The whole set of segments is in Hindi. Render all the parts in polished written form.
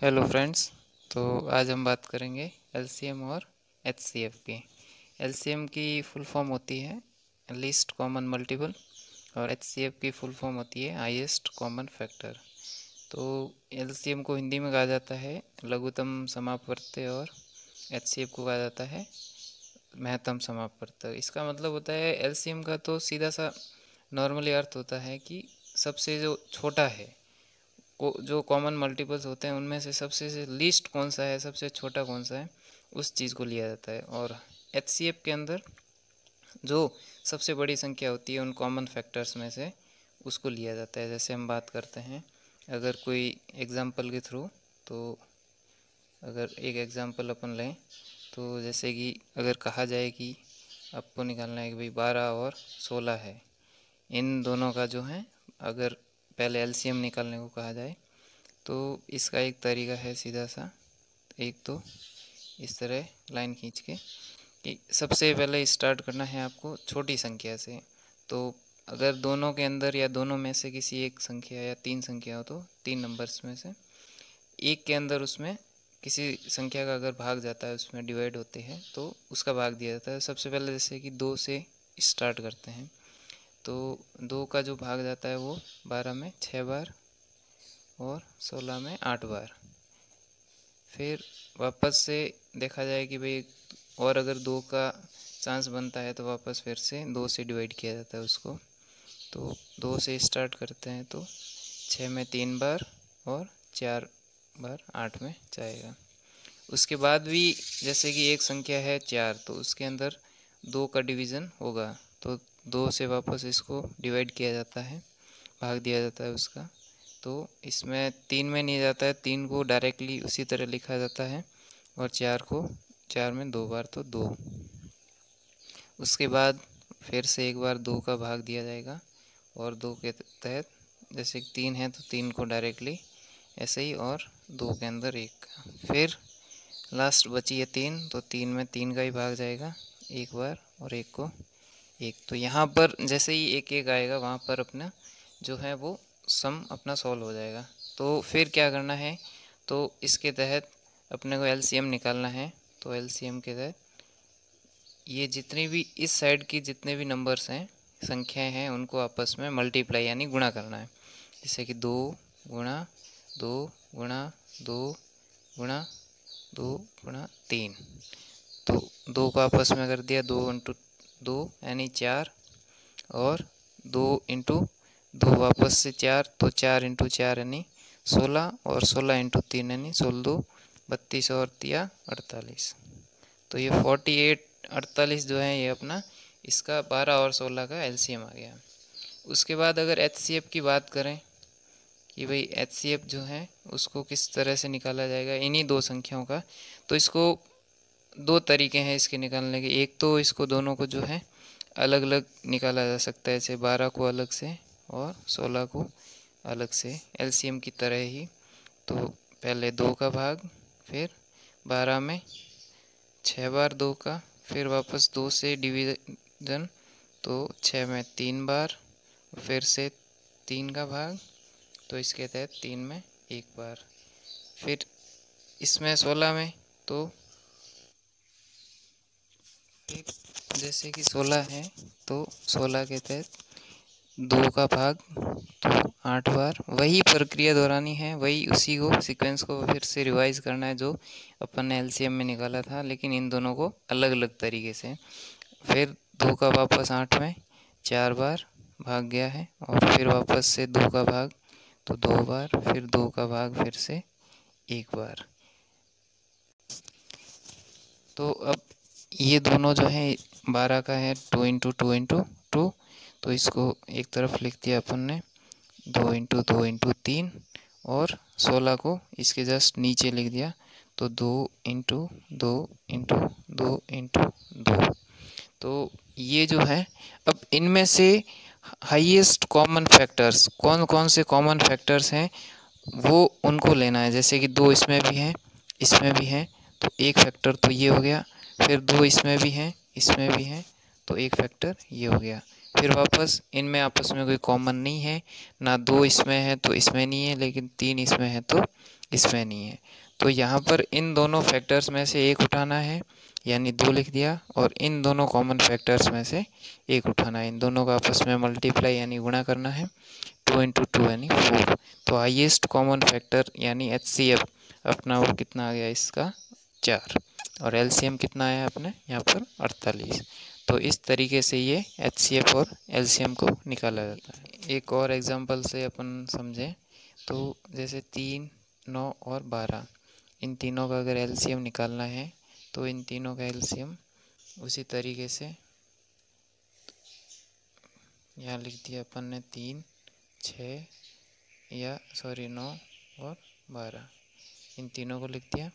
Hello friends. तो आज हम बात करेंगे एलसीएम और एचसीएफ की। एलसीएम की फुल फॉर्म होती है लीस्ट कॉमन मल्टीपल और एचसीएफ की फुल फॉर्म होती है हाईएस्ट कॉमन फैक्टर। तो एलसीएम को हिंदी में कहा जाता है लघुत्तम समापवर्ती और एचसीएफ को कहा जाता है महत्तम समापवर्ती। इसका मतलब होता है एलसीएम का तो सीधा सा नॉर्मली अर्थ होता है कि सबसे जो छोटा है को जो कॉमन मल्टीपल्स होते हैं उनमें से सबसे से लीस्ट कौन सा है, सबसे छोटा कौन सा है, उस चीज़ को लिया जाता है। और एचसीएफ के अंदर जो सबसे बड़ी संख्या होती है उन कॉमन फैक्टर्स में से उसको लिया जाता है। जैसे हम बात करते हैं अगर कोई एग्जांपल के थ्रू, तो अगर एक एग्जांपल अपन लें तो जैसे कि अगर कहा जाए कि आपको निकालना है कि भाई 12 और 16 है, इन दोनों का जो है अगर पहले एलसीएम निकालने को कहा जाए तो इसका एक तरीका है सीधा सा। एक तो इस तरह लाइन खींच के कि सबसे पहले स्टार्ट करना है आपको छोटी संख्या से। तो अगर दोनों के अंदर या दोनों में से किसी एक संख्या या तीन संख्या हो तो तीन नंबर्स में से एक के अंदर उसमें किसी संख्या का अगर भाग जाता है, उसमें डिवाइड होते हैं तो उसका भाग दिया जाता है। सबसे पहले जैसे कि 2 से स्टार्ट करते हैं तो 2 का जो भाग जाता है वो 12 में 6 बार और 16 में 8 बार। फिर वापस से देखा जाए कि भाई और अगर 2 का चांस बनता है तो वापस फिर से 2 से डिवाइड किया जाता है उसको। तो 2 से स्टार्ट करते हैं तो 6 में 3 बार और 4 बार 8 में जाएगा। उसके बाद भी जैसे कि एक संख्या है 4, तो उसके अंदर 2 का डिवीज़न होगा तो 2 से वापस इसको डिवाइड किया जाता है, भाग दिया जाता है उसका। तो इसमें 3 में नहीं जाता है, 3 को डायरेक्टली उसी तरह लिखा जाता है और 4 को 4 में 2 बार तो 2। उसके बाद फिर से एक बार 2 का भाग दिया जाएगा और 2 के तहत जैसे 3 है तो 3 को डायरेक्टली ऐसे ही और 2 के अंदर 1 का। फिर लास्ट बची है 3, तो 3 में 3 का ही भाग जाएगा एक बार और 1 को 1। तो यहाँ पर जैसे ही 1 1 आएगा वहाँ पर अपना जो है वो सम अपना सॉल्व हो जाएगा। तो फिर क्या करना है, तो इसके तहत अपने को एलसीएम निकालना है। तो एलसीएम के तहत ये जितनी भी इस साइड की जितने भी नंबर्स हैं, संख्याएं हैं, उनको आपस में मल्टीप्लाई यानी गुणा करना है। जैसे कि 2 गुणा 2 गुणा 2 गुणा 2 गुणा 3। तो 2 को आपस में कर दिया, 2 इंटू 2 यानी 4 और 2 इंटू 2 वापस से 4, तो 4 इंटू 4 यानी 16 और 16 इंटू 3 यानी 16 2 32 और 3 48। तो ये 48 48 जो है ये अपना इसका 12 और 16 का एलसीएम आ गया। उसके बाद अगर एचसीएफ की बात करें कि भाई एचसीएफ जो है उसको किस तरह से निकाला जाएगा इन्हीं दो संख्याओं का, तो इसको दो तरीके हैं इसके निकालने के। एक तो इसको दोनों को जो है अलग अलग निकाला जा सकता है, जैसे 12 को अलग से और 16 को अलग से एलसीएम की तरह ही। तो पहले 2 का भाग, फिर 12 में 6 बार 2 का, फिर वापस 2 से डिवीज़न तो 6 में 3 बार, फिर से 3 का भाग, तो इसके तहत 3 में 1 बार। फिर इसमें 16 में तो फिर जैसे कि 16 है तो 16 के तहत 2 का भाग तो 8 बार। वही प्रक्रिया दोहरानी है, वही उसी को सीक्वेंस को फिर से रिवाइज करना है जो अपन ने एलसीएम में निकाला था, लेकिन इन दोनों को अलग अलग तरीके से। फिर 2 का वापस 8 में 4 बार भाग गया है और फिर वापस से 2 का भाग तो 2 बार, फिर 2 का भाग फिर से 1 बार। तो अब ये दोनों जो है 12 का है 2 इंटू 2 इंटू 2, तो इसको एक तरफ लिख दिया अपन ने 2 इंटू 2 इंटू 3, और 16 को इसके जस्ट नीचे लिख दिया तो 2 इंटू 2 इंटू 2 इंटू 2। तो ये जो है अब इनमें से हाईएस्ट कॉमन फैक्टर्स कौन कौन से कॉमन फैक्टर्स हैं वो उनको लेना है। जैसे कि 2 इसमें भी हैं, इसमें भी हैं, तो एक फैक्टर तो ये हो गया। फिर 2 इसमें भी हैं, इसमें भी हैं, तो एक फैक्टर ये हो गया। फिर वापस इनमें आपस में कोई कॉमन नहीं है, ना 2 इसमें है तो इसमें नहीं है, लेकिन 3 इसमें है तो इसमें नहीं है। तो यहाँ पर इन दोनों फैक्टर्स में से एक उठाना है, यानी 2 लिख दिया, और इन दोनों कॉमन फैक्टर्स में से एक उठाना है। इन दोनों का आपस में मल्टीप्लाई यानी गुणा करना है। 2 × 2 यानी 4। तो हाईएस्ट कॉमन फैक्टर यानी HCF अपना वो कितना आ गया इसका 4, और LCM कितना आया अपने यहाँ पर 48। तो इस तरीके से ये HCF और LCM को निकाला जाता है। एक और एग्जांपल से अपन समझें तो जैसे 3, 9 और 12, इन तीनों का अगर LCM निकालना है तो इन तीनों का LCM उसी तरीके से यहाँ लिख दिया अपन ने 3, 6 9 और 12, इन तीनों को लिख दिया।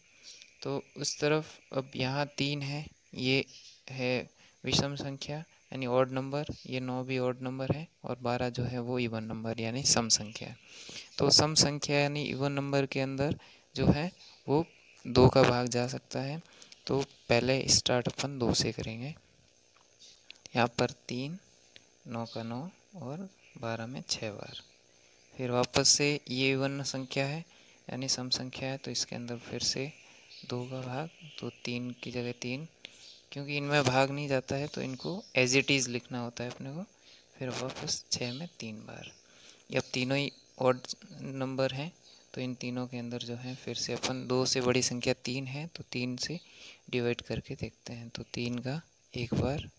तो उस तरफ अब यहाँ 3 है, ये है विषम संख्या यानी ऑड नंबर, ये 9 भी ऑड नंबर है, और 12 जो है वो इवन नंबर यानी सम संख्या है। तो सम संख्या यानी इवन नंबर के अंदर जो है वो 2 का भाग जा सकता है। तो पहले स्टार्ट अपन 2 से करेंगे। यहाँ पर 3, 9 का 9 और 12 में 6 बार। फिर वापस से ये इवन संख्या है यानी सम संख्या है, तो इसके अंदर फिर से 2 का भाग, तो 3 की जगह 3, क्योंकि इनमें भाग नहीं जाता है तो इनको एज इट इज़ लिखना होता है अपने को। फिर वापस 6 में 3 बार। ये अब तीनों ही ऑड नंबर हैं, तो इन तीनों के अंदर जो है फिर से अपन 2 से बड़ी संख्या 3 है तो 3 से डिवाइड करके देखते हैं। तो 3 का 1 बार,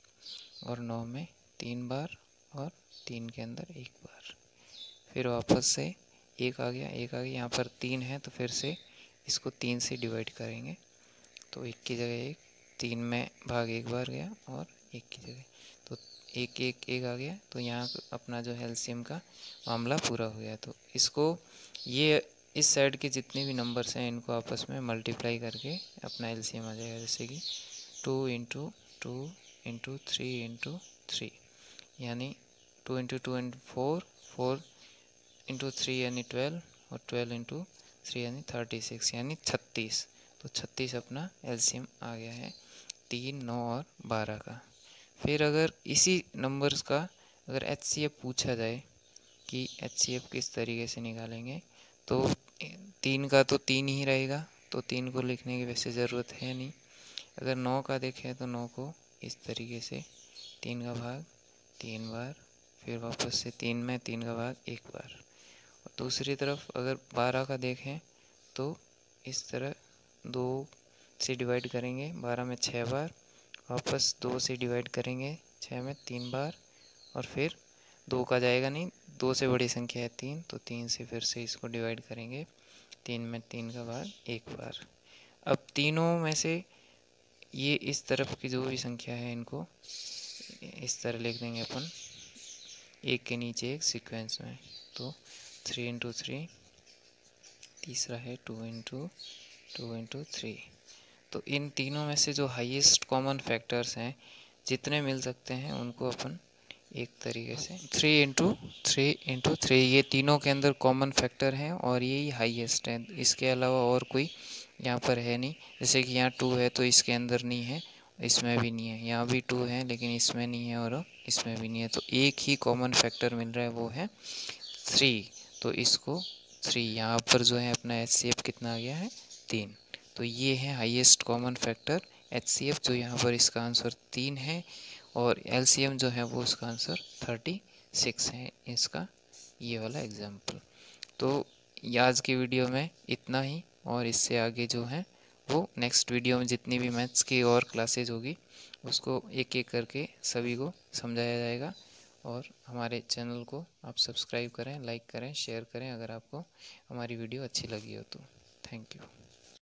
और 9 में 3 बार, और 3 के अंदर 1 बार। फिर वापस से 1 आ गया, 1 आ गया, यहाँ पर 3 है तो फिर से इसको 3 से डिवाइड करेंगे। तो 1 की जगह 1, 3 में भाग 1 बार गया, और 1 की जगह तो 1 1 1 आ गया। तो यहाँ अपना जो है LCM का मामला पूरा हो गया। तो इसको ये इस साइड के जितने भी नंबर्स हैं इनको आपस में मल्टीप्लाई करके अपना LCM आ जाएगा। जैसे कि 2 × 2 × 3 × 3 यानी 2 × 2 × 4, 4 × 3 यानी 12, और 12 × 3 यानी 36 यानी 36। तो 36 अपना LCM आ गया है 3, 9 और 12 का। फिर अगर इसी नंबर्स का अगर HCF पूछा जाए कि HCF किस तरीके से निकालेंगे, तो 3 का तो 3 ही रहेगा, तो 3 को लिखने की वैसे ज़रूरत है नहीं। अगर 9 का देखें तो 9 को इस तरीके से 3 का भाग 3 बार, फिर वापस से 3 में 3 का भाग 1 बार। और दूसरी तरफ अगर 12 का देखें तो इस तरह 2 से डिवाइड करेंगे, 12 में 6 बार, वापस 2 से डिवाइड करेंगे 6 में 3 बार, और फिर 2 का जाएगा नहीं, 2 से बड़ी संख्या है 3, तो 3 से फिर से इसको डिवाइड करेंगे, 3 में 3 का भाग 1 बार। अब तीनों में से ये इस तरफ की जो भी संख्या है इनको इस तरह लिख देंगे अपन, एक के नीचे एक सीक्वेंस में। तो 3 × 3, तीसरा है 2 × 2 × 3। तो इन तीनों में से जो हाईएस्ट कॉमन फैक्टर्स हैं जितने मिल सकते हैं उनको अपन एक तरीके से 3 × 3 × 3, ये तीनों के अंदर कॉमन फैक्टर हैं और यही हाईएस्ट है। इसके अलावा और कोई यहाँ पर है नहीं। जैसे कि यहाँ 2 है तो इसके अंदर नहीं है, इसमें भी नहीं है, यहाँ भी 2 है लेकिन इसमें नहीं है और इसमें भी नहीं है। तो एक ही कॉमन फैक्टर मिल रहा है, वो है 3। तो इसको 3 यहाँ पर जो है अपना HCF कितना आ गया है 3। तो ये है हाईएस्ट कॉमन फैक्टर HCF, जो यहाँ पर इसका आंसर 3 है, और LCM जो है वो इसका आंसर 36 है इसका ये वाला एग्जाम्पल। तो आज की वीडियो में इतना ही, और इससे आगे जो है वो नेक्स्ट वीडियो में जितनी भी मैथ्स की और क्लासेज होगी उसको एक एक करके सभी को समझाया जाएगा। और हमारे चैनल को आप सब्सक्राइब करें, लाइक करें, शेयर करें अगर आपको हमारी वीडियो अच्छी लगी हो तो। Thank you.